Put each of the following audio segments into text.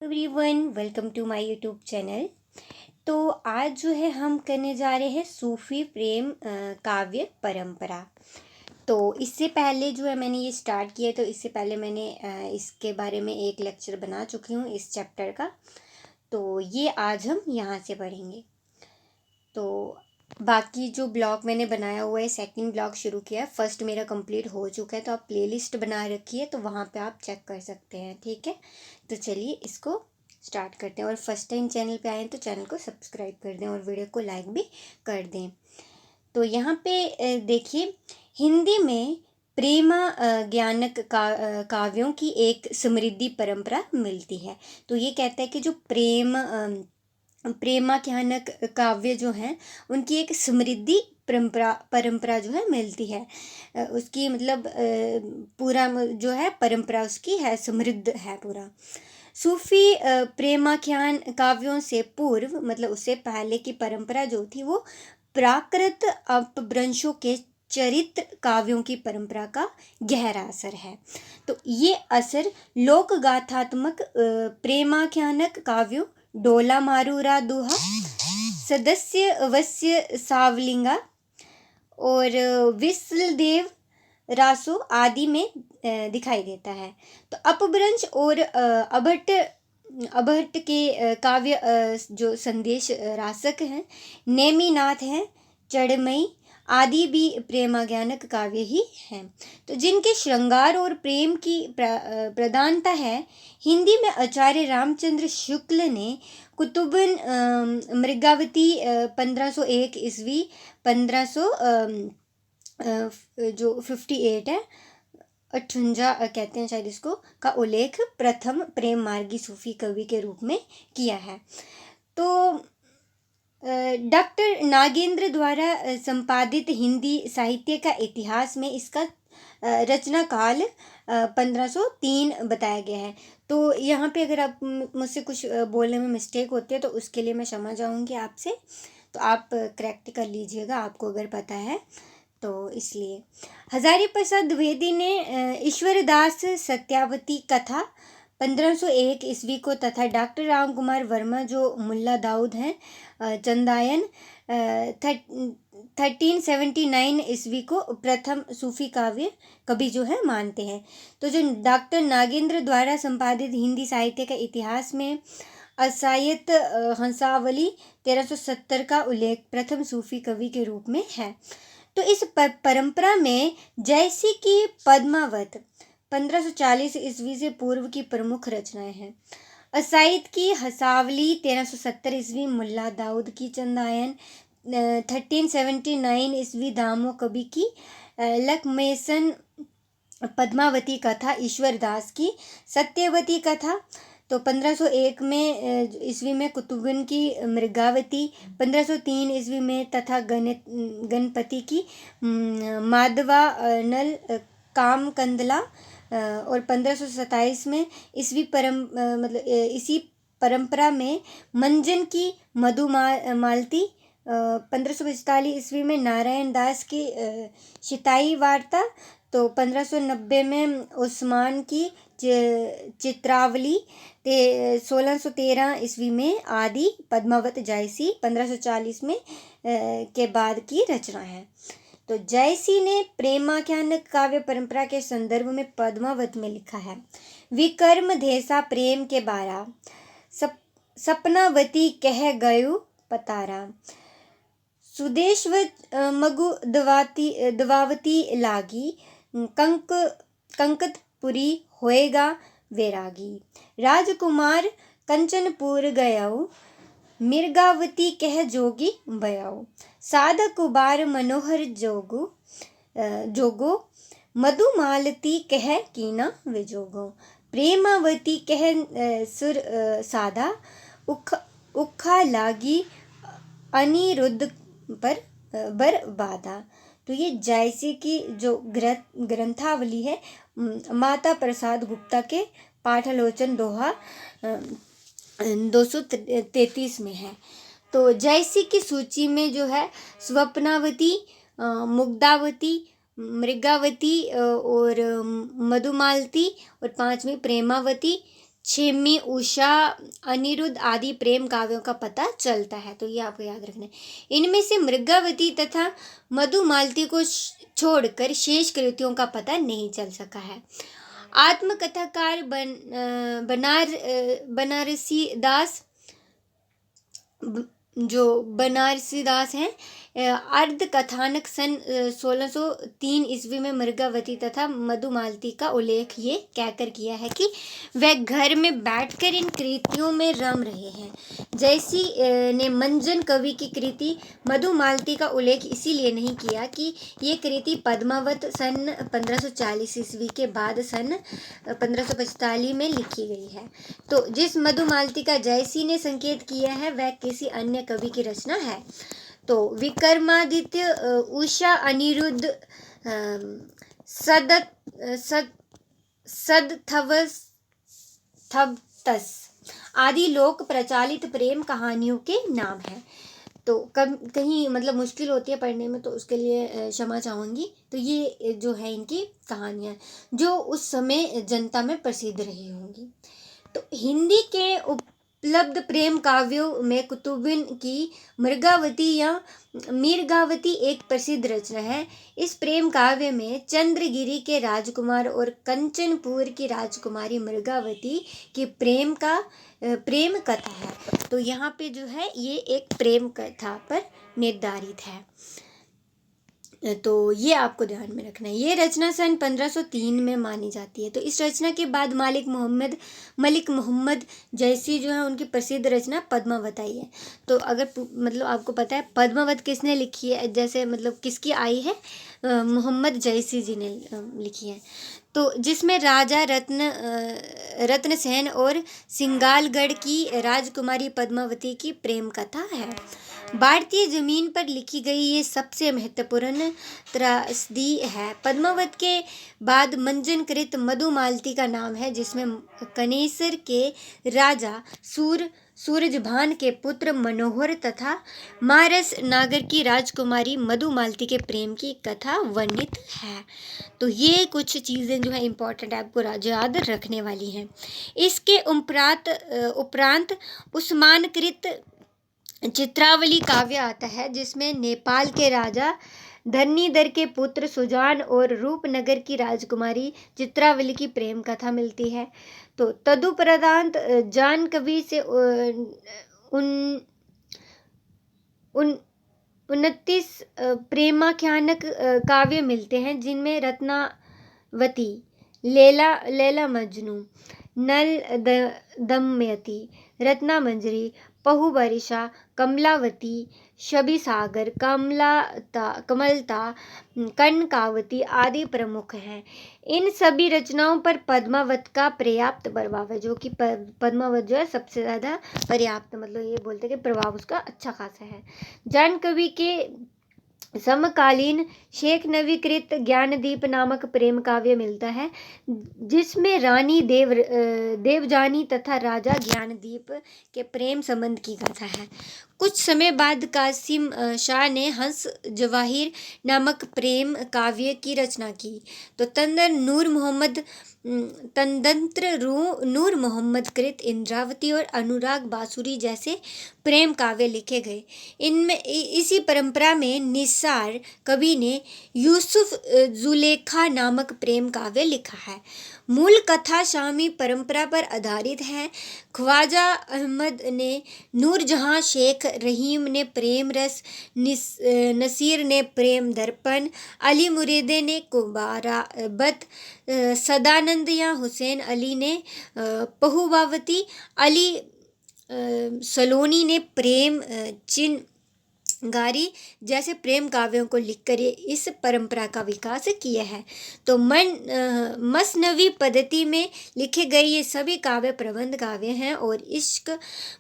Everyone, welcome to my YouTube channel. तो आज जो है हम करने जा रहे हैं सूफी प्रेम काव्य परंपरा। तो इससे पहले जो है मैंने ये स्टार्ट किया, तो इससे पहले मैंने इसके बारे में एक लेक्चर बना चुकी हूँ इस चैप्टर का। तो ये आज हम यहाँ से पढ़ेंगे। तो बाकी जो ब्लॉग मैंने बनाया हुआ है, सेकंड ब्लॉग शुरू किया है, फर्स्ट मेरा कंप्लीट हो चुका है। तो आप प्लेलिस्ट बना रखी है, तो वहाँ पे आप चेक कर सकते हैं। ठीक है, तो चलिए इसको स्टार्ट करते हैं। और फर्स्ट टाइम चैनल पे आए हैं तो चैनल को सब्सक्राइब कर दें और वीडियो को लाइक भी कर दें। तो यहाँ पे देखिए, हिंदी में प्रेम ज्ञानक काव्यों की एक समृद्धि परंपरा मिलती है। तो ये कहता है कि जो प्रेमाख्यानक काव्य जो हैं उनकी एक समृद्धि परंपरा जो है मिलती है। उसकी मतलब पूरा जो है परंपरा उसकी है, समृद्ध है पूरा। सूफी प्रेमाख्यान काव्यों से पूर्व, मतलब उससे पहले की परंपरा जो थी, वो प्राकृत अपभ्रंशों के चरित्र काव्यों की परंपरा का गहरा असर है। तो ये असर लोक गाथात्मक प्रेमाख्यानक काव्यों डोला मारूरा दुहा, सदस्य वस्य सावलिंगा और विस्लदेव रासो आदि में दिखाई देता है। तो अपभ्रंश और अभट्ट के काव्य जो संदेश रासक हैं, नेमिनाथ हैं, चढ़मई आदि भी प्रेमाज्ञानक काव्य ही हैं। तो जिनके श्रृंगार और प्रेम की प्रधानता है। हिंदी में आचार्य रामचंद्र शुक्ल ने कुतुबन मृगावती 1501 ईस्वी 1500 जो 58 है, 58 कहते हैं शायद इसको, का उल्लेख प्रथम प्रेम मार्गी सूफी कवि के रूप में किया है। तो डॉक्टर नागेंद्र द्वारा संपादित हिंदी साहित्य का इतिहास में इसका रचना काल 1503 बताया गया है। तो यहाँ पे अगर आप मुझसे कुछ बोलने में मिस्टेक होती है तो उसके लिए मैं क्षमा चाहूँगी आपसे। तो आप करेक्ट कर लीजिएगा, आपको अगर पता है तो। इसलिए हजारी प्रसाद द्विवेदी ने ईश्वरदास सत्यावती कथा 1501 ईस्वी को तथा डॉक्टर राम कुमार वर्मा जो मुल्ला दाऊद हैं चंदायन 1379 ईस्वी को प्रथम सूफी काव्य कवि जो है मानते हैं। तो जो डॉक्टर नागेंद्र द्वारा संपादित हिंदी साहित्य का इतिहास में असायत हंसावली 1370 का उल्लेख प्रथम सूफी कवि के रूप में है। तो इस परंपरा में जयसी की पद्मावत 1540 ईस्वी से पूर्व की प्रमुख रचनाएं हैं। असाइद की हंसावली 1370 ईस्वी, मुल्ला दाऊद की चंदायन 1379 ईस्वी, दामो कवि की लखमेसन पद्मावती कथा, ईश्वरदास की सत्यवती कथा तो 1501 में ईस्वी में कुतुबन की मृगावती, 1503 ईस्वी में तथा गणपति की माधवा नल कामकंदला और 1527 में ईस्वी मतलब इसी परंपरा में मंजन की मधुमालती, 1545 ईस्वी में नारायण दास की शिताई वार्ता, तो 1590 में उस्मान की चित्रावली, 1613 ईस्वी में आदि पद्मावत जायसी 1540 में के बाद की रचना है। तो जायसी ने प्रेमाख्यान काव्य परंपरा के संदर्भ में पद्मावत में लिखा है, विकर्म धेसा प्रेम के बारा, सपनावती कह गयु पतारा, सुदेशव मगु दवावती लागी, कंकतपुरी होएगा वैरागी, राजकुमार कंचनपुर गयाऊ, मिर्गावती कह जोगी बयाऊ, साधक कुबार मनोहर जोगो, मधुमालती कह कीना विजोगो, प्रेमावती कह सुर साधा, उखा लागी अनिरुद्ध पर बरबादा। तो ये जायसी की जो ग्रंथावली है माता प्रसाद गुप्ता के पाठालोचन दोहा 233 में है। तो जायसी की सूची में जो है स्वप्नावती, मुग्धावती, मृगावती और मधुमालती और 5वीं प्रेमावती, छिम्मी, उषा, अनिरुद्ध आदि प्रेम काव्यों का पता चलता है। तो ये आपको याद रखना है। इनमें से मृगावती तथा मधुमालती को छोड़कर शेष कृतियों का पता नहीं चल सका है। आत्मकथाकार बनारसी दास, जो बनारसी दास हैं, अर्ध कथानक सन 1603 ईस्वी में मृगावती तथा मधुमालती का उल्लेख ये कहकर किया है कि वह घर में बैठकर इन कृतियों में रम रहे हैं। जैसी ने मंजन कवि की कृति मधुमालती का उल्लेख इसीलिए नहीं किया कि ये कृति पद्मावत सन 1540 ईस्वी के बाद सन 1545 में लिखी गई है। तो जिस मधुमालती का जयसी ने संकेत किया है वह किसी अन्य कवि की रचना है। तो विक्रमादित्य, उषा, अनिरुद्ध, सदथवस आदि लोक प्रचलित प्रेम कहानियों के नाम हैं। तो कहीं मतलब मुश्किल होती है पढ़ने में, तो उसके लिए क्षमा चाहूँगी। तो ये जो है इनकी कहानियाँ जो उस समय जनता में प्रसिद्ध रही होंगी। तो हिंदी के उपलब्ध प्रेम काव्यों में कुतुबुद्दीन की मृगावती या मीरगावती एक प्रसिद्ध रचना है। इस प्रेम काव्य में चंद्रगिरी के राजकुमार और कंचनपुर की राजकुमारी मृगावती की प्रेम कथा है। तो यहाँ पे जो है ये एक प्रेम कथा पर निर्धारित है। तो ये आपको ध्यान में रखना है। ये रचना सन 1503 में मानी जाती है। तो इस रचना के बाद मलिक मोहम्मद जैसी जो है उनकी प्रसिद्ध रचना पद्मावत आई है। तो अगर मतलब आपको पता है पद्मावत किसने लिखी है, जैसे मतलब किसकी आई है, मोहम्मद जैसी जी ने लिखी है। तो जिसमें राजा रत्नसेन और सिंगालगढ़ की राजकुमारी पद्मावती की प्रेम कथा है। भारतीय जमीन पर लिखी गई ये सबसे महत्वपूर्ण त्रासदी है। पद्मावत के बाद मंजनकृत मधुमालती का नाम है, जिसमें कनेसर के राजा सूरजभान के पुत्र मनोहर तथा मारस नागर की राजकुमारी मधुमालती के प्रेम की कथा वर्णित है। तो ये कुछ चीज़ें जो है इम्पोर्टेंट आपको याद रखने वाली हैं। इसके उपरांत उस्मानकृत चित्रावली काव्य आता है, जिसमें नेपाल के राजा धरनीधर के पुत्र सुजान और रूपनगर की राजकुमारी चित्रावली की प्रेम कथा मिलती है। तो तदुपरांत जान कवि से 29 प्रेमाख्यानक काव्य मिलते हैं, जिनमें रत्नावती, लैला मजनू, नल दमयंती, रत्नमंजरी, बहुबरिशा, कमलावती, शबीसागर, कमलता, कनकावती आदि प्रमुख हैं। इन सभी रचनाओं पर पद्मावत का पर्याप्त प्रभाव है, जो कि पद्मावत जो है सबसे ज़्यादा पर्याप्त, मतलब ये बोलते हैं कि प्रभाव उसका अच्छा खासा है। जान कवि के समकालीन शेख नवीकृत ज्ञानदीप नामक प्रेम काव्य मिलता है, जिसमें रानी देवजानी तथा राजा ज्ञानदीप के प्रेम संबंध की कथा है। कुछ समय बाद कासिम शाह ने हंस जवाहिर नामक प्रेम काव्य की रचना की। तो तदंतर नूर मोहम्मद कृत इंद्रावती और अनुराग बासुरी जैसे प्रेम काव्य लिखे गए। इनमें इसी परंपरा में निसार कवि ने यूसुफ जुलेखा नामक प्रेम काव्य लिखा है। मूल कथा शामी परंपरा पर आधारित है। ख्वाजा अहमद ने नूरजहां, शेख रहीम ने प्रेम रस, नसीर ने प्रेम दर्पण, अली मुरीदे ने कुबाराबत, सदानंद या हुसैन अली ने पहुबावती, अली सलोनी ने प्रेम चिनगारी जैसे प्रेम काव्यों को लिखकर इस परंपरा का विकास किया है। तो मसनवी पद्धति में लिखे गए ये सभी काव्य प्रबंध काव्य हैं और इश्क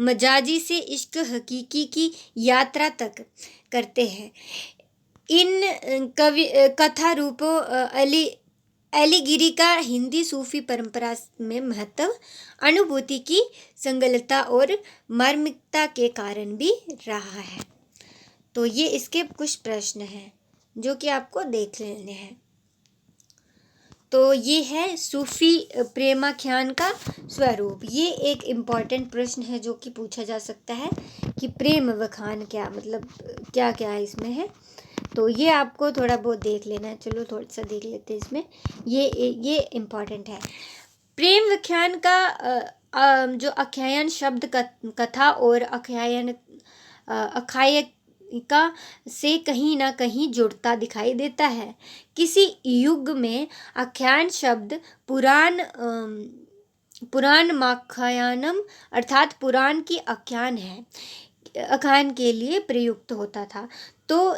मजाजी से इश्क हकीकी की यात्रा तक करते हैं। इन कथा रूपों एलिगिरी का हिंदी सूफी परंपरा में महत्व अनुभूति की संगलता और मार्मिकता के कारण भी रहा है। तो ये इसके कुछ प्रश्न हैं जो कि आपको देख लेने हैं। तो ये है सूफी प्रेमाख्यान का स्वरूप। ये एक इम्पॉर्टेंट प्रश्न है जो कि पूछा जा सकता है कि प्रेम व्याख्यान क्या मतलब क्या क्या है इसमें है। तो ये आपको थोड़ा बहुत देख लेना है। चलो थोड़ा सा देख लेते हैं इसमें। ये इम्पॉर्टेंट है। प्रेम व्याख्यान का जो आख्यान शब्द कथा और आख्यायिका से कहीं ना कहीं जुड़ता दिखाई देता है। किसी युग में आख्यान शब्द पुराणमाख्यानम अर्थात पुराण की आख्यान के लिए प्रयुक्त होता था। तो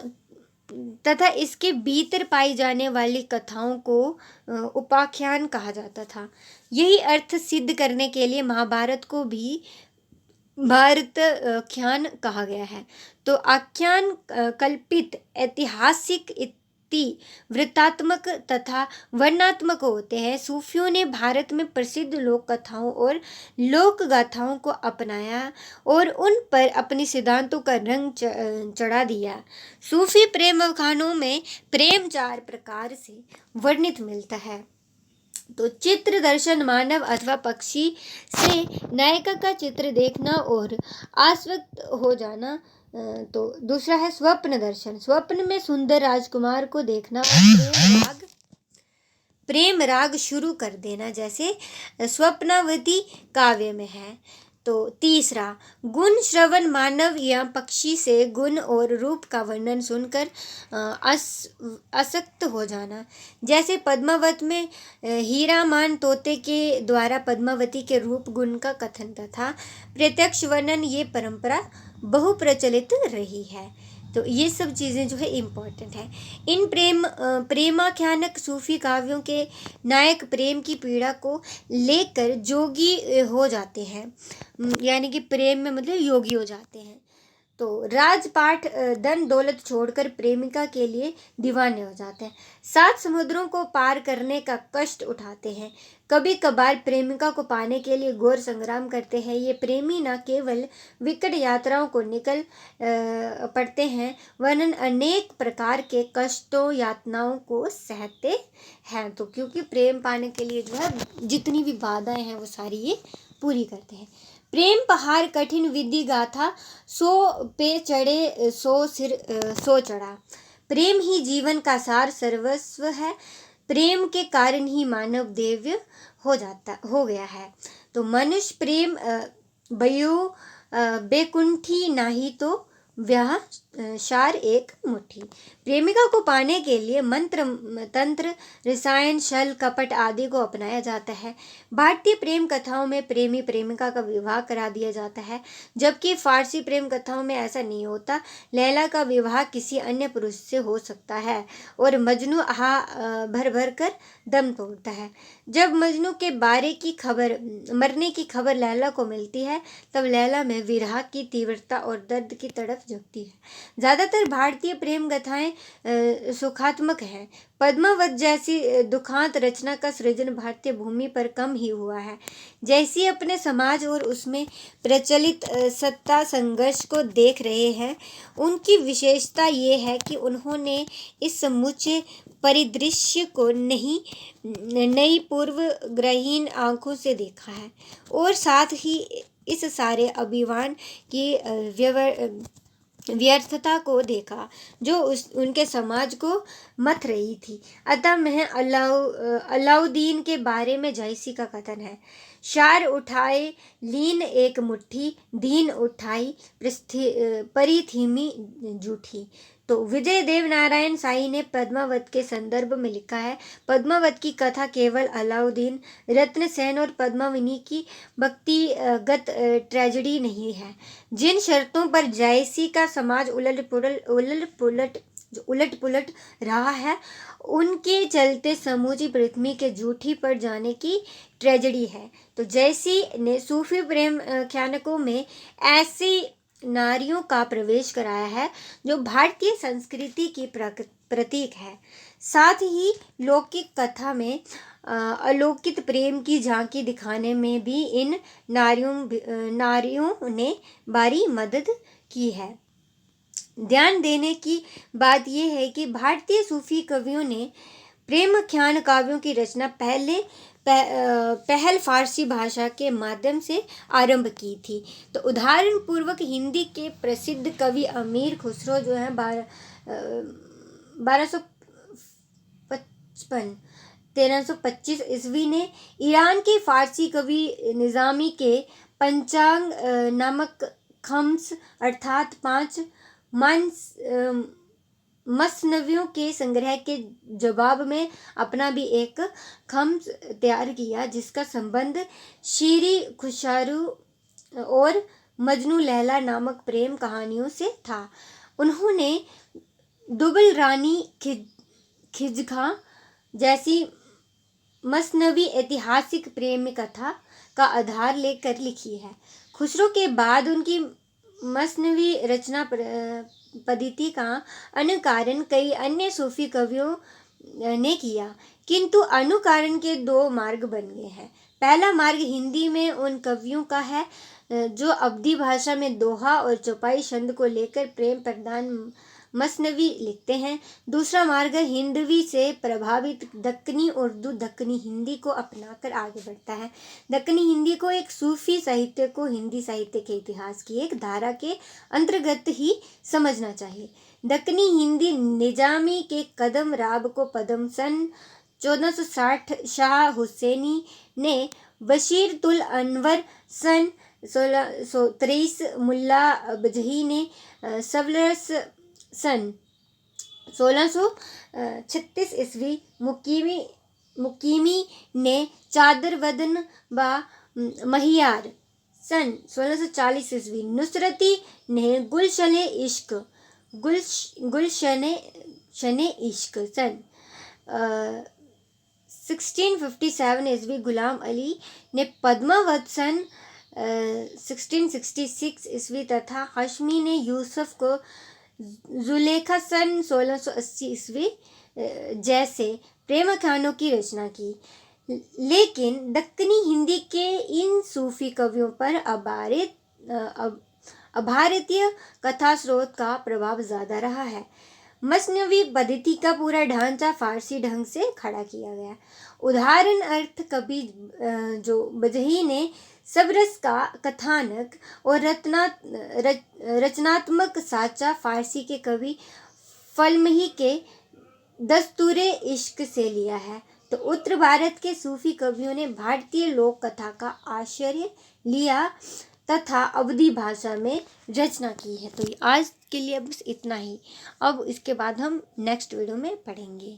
तथा इसके भीतर पाई जाने वाली कथाओं को उपाख्यान कहा जाता था। यही अर्थ सिद्ध करने के लिए महाभारत को भी भारताख्यान कहा गया है। तो आख्यान कल्पित ऐतिहासिक वृत्तात्मक तथा वर्णनात्मक होते हैं। सूफियों ने भारत में प्रसिद्ध लोक कथाओं और लोक गाथाओं को अपनाया और उन पर अपने सिद्धांतों का रंग चढ़ा दिया। सूफी प्रेम व्याख्यानों में प्रेम 4 प्रकार से वर्णित मिलता है। तो चित्र दर्शन मानव अथवा पक्षी से नायिका का चित्र देखना और आसक्त हो जाना। तो दूसरा है स्वप्न दर्शन, स्वप्न में सुंदर राजकुमार को देखना और प्रेम राग शुरू कर देना, जैसे स्वप्नावती काव्य में है। तो तीसरा गुण श्रवण, मानव या पक्षी से गुण और रूप का वर्णन सुनकर आसक्त हो जाना, जैसे पद्मावत में हीरामान तोते के द्वारा पद्मावती के रूप गुण का कथन तथा प्रत्यक्ष वर्णन, ये परंपरा बहुप्रचलित रही है। तो ये सब चीज़ें जो है इम्पोर्टेंट है। इन प्रेमाख्यानक सूफी काव्यों के नायक प्रेम की पीड़ा को लेकर जोगी हो जाते हैं, यानी कि प्रेम में मतलब योगी हो जाते हैं। तो राजपाट धन दौलत छोड़कर प्रेमिका के लिए दीवाने हो जाते हैं। 7 समुद्रों को पार करने का कष्ट उठाते हैं। कभी कभार प्रेमिका को पाने के लिए घोर संग्राम करते हैं। ये प्रेमी न केवल विकट यात्राओं को निकल पड़ते हैं, वरन अनेक प्रकार के कष्टों यातनाओं को सहते हैं। तो क्योंकि प्रेम पाने के लिए जो है जितनी भी बाधाएं हैं वो सारी ये पूरी करते हैं। प्रेम पहाड़ कठिन विधि गाथा, 100 पे चढ़े 100 सिर 100 चढ़ा। प्रेम ही जीवन का सार सर्वस्व है। प्रेम के कारण ही मानव दिव्य हो गया है। तो मनुष्य प्रेम बयो बेकुंठी नाही तो व्याह शार एक मुट्ठी। प्रेमिका को पाने के लिए मंत्र तंत्र रसायन छल कपट आदि को अपनाया जाता है। भारतीय प्रेम कथाओं में प्रेमी प्रेमिका का विवाह करा दिया जाता है, जबकि फारसी प्रेम कथाओं में ऐसा नहीं होता। लैला का विवाह किसी अन्य पुरुष से हो सकता है और मजनू भर भर कर दम तोड़ता है। जब मजनू के मरने की खबर लैला को मिलती है, तब लैला में विरह की तीव्रता और दर्द की तड़प जगती है। ज़्यादातर भारतीय प्रेम गाथाएं सुखात्मक हैं। पद्मावत जैसी दुखांत रचना का सृजन भारतीय भूमि पर कम ही हुआ है। जैसी अपने समाज और उसमें प्रचलित सत्ता संघर्ष को देख रहे हैं, उनकी विशेषता ये है कि उन्होंने इस समूचे परिदृश्य को नई पूर्वग्रहीन आंखों से देखा है और साथ ही इस सारे अभिमान की व्यर्थता को देखा जो उनके समाज को मथ रही थी। अतः मैं अलाउद्दीन के बारे में जयसी का कथन है, शार उठाए लीन एक मुट्ठी, दीन उठाई परिथीमी जूठी। तो विजय देव नारायण साई ने पद्मावत के संदर्भ में लिखा है, पद्मावत की कथा केवल अलाउद्दीन, रत्नसेन और पद्मावती की व्यक्तिगत ट्रेजेडी नहीं है। जिन शर्तों पर जयसी का समाज उलट पुलट रहा है, उनके चलते समूची पृथ्वी के जूठी पड़ जाने की ट्रेजेडी है। तो जयसी ने सूफी प्रेम ख्यानकों में ऐसी नारियों का प्रवेश कराया है जो भारतीय संस्कृति की प्रतीक है। साथ ही लौकिक कथा में अलौकिक प्रेम की झांकी दिखाने में भी इन नारियों ने भारी मदद की है। ध्यान देने की बात यह है कि भारतीय सूफी कवियों ने प्रेमाख्यान काव्यों की रचना पहल फारसी भाषा के माध्यम से आरंभ की थी। तो उदाहरण पूर्वक हिंदी के प्रसिद्ध कवि अमीर खुसरो जो है 1325 ईस्वी ने ईरान के फारसी कवि निज़ामी के पंचांग नामक खम्स अर्थात 5 मसनवियों के संग्रह के जवाब में अपना भी एक खम्स तैयार किया, जिसका संबंध शीरी खुशारू और मजनू लैला नामक प्रेम कहानियों से था। उन्होंने दुबल रानी खिजखा जैसी मसनवी ऐतिहासिक प्रेम कथा का आधार लेकर लिखी है। खुसरो के बाद उनकी मसनवी रचना पद्धति का अनुकरण कई अन्य सूफी कवियों ने किया, किंतु अनुकरण के 2 मार्ग बन गए हैं। पहला मार्ग हिंदी में उन कवियों का है जो अवधी भाषा में दोहा और चौपाई छंद को लेकर प्रेम प्रधान मसनवी लिखते हैं। दूसरा मार्ग हिंदवी से प्रभावित दक्कनी उर्दू दक्कनी हिंदी को अपनाकर आगे बढ़ता है। दक्कनी हिंदी को एक सूफी साहित्य को हिंदी साहित्य के इतिहास की एक धारा के अंतर्गत ही समझना चाहिए। दक्कनी हिंदी निजामी के कदम राब को पदम सन 1460 शाह हुसैनी ने बशीर तुल अनवर सन 1623 मुल्ला बजही ने सवलरस सन 1636 ईस्वी मुकीमी ने चादर वदन बा महियार सन 1640 ईस्वी नुसरती ने गुलशने इश्क सन 1657 ईस्वी गुलाम अली ने पद्मावत सन 1666 ईस्वी तथा हाशमी ने यूसुफ को जुलेखा सन 1680 ईस्वी जैसे प्रेमाख्यानों की रचना की। लेकिन दक्कनी हिंदी के इन सूफी कवियों पर अभारतीय कथा स्रोत का प्रभाव ज़्यादा रहा है। मसनवी पद्धति का पूरा ढांचा फारसी ढंग से खड़ा किया गया। उदाहरण अर्थ कवि जो बजही ने सबरस का कथानक और रचनात्मक साचा फारसी के कवि फलमही के दस्तूरे इश्क से लिया है, तो उत्तर भारत के सूफी कवियों ने भारतीय लोक कथा का आश्रय लिया तथा अवधी भाषा में रचना की है। तो आज के लिए बस इतना ही। अब इसके बाद हम नेक्स्ट वीडियो में पढ़ेंगे।